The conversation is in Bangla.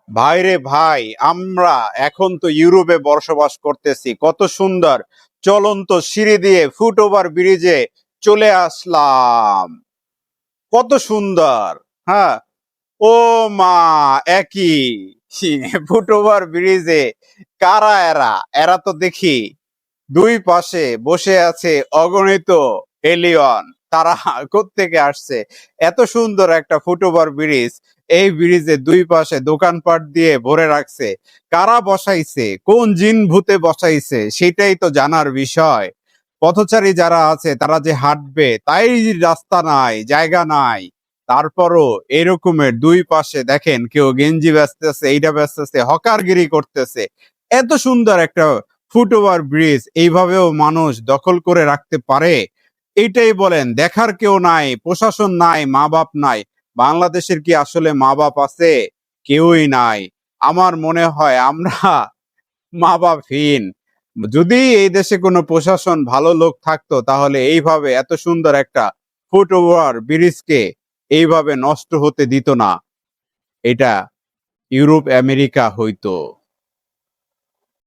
ভাইরে ভাই, আমরা এখন তো ইউরোপে বসবাস করতেছি। কত সুন্দর চলন্ত সিঁড়ি দিয়ে ফুটওভার ব্রিজে চলে আসলাম। কত সুন্দর। হ্যাঁ। ও মা, একই ফুটওভার ব্রিজে কারা এরা? এরা তো দেখি দুই পাশে বসে আছে অগণিত এলিয়ন। তারা কোত্থেকে আসছে? এত সুন্দর একটা ফুটওভার ব্রিজ, এই ব্রিজে দুই পাশে দোকানপাট দিয়ে ভরে রাখছে। কারা বসাইছে? কোন জিন ভূতে বসাইছে? সেটাই তো জানার বিষয়। পথচারী যারা আছে তারা যে হাঁটবে, তাই রাস্তা নাই, জায়গা নাই। তারপরও এরকমের দুই পাশে দেখেন, কেউ গেঞ্জি বেচতেছে, এইটা বেচতেছে, হকারগিরি করতেছে। এত সুন্দর একটা ফুটওভার ব্রিজ এইভাবেও মানুষ দখল করে রাখতে পারে? এইটাই বলেন, দেখার কেউ নাই, প্রশাসন নাই, মা বাপ নাই। বাংলাদেশের কি আসলে মা বাপ আছে? কেউই নাই। আমার মনে হয় আমরা মা বাপহীন। যদি এই দেশে কোনো প্রশাসন ভালো লোক থাকতো, তাহলে এইভাবে এত সুন্দর একটা ফুটওভার ব্রিজকে এইভাবে নষ্ট হতে দিত না। এটা ইউরোপ আমেরিকা হইতো।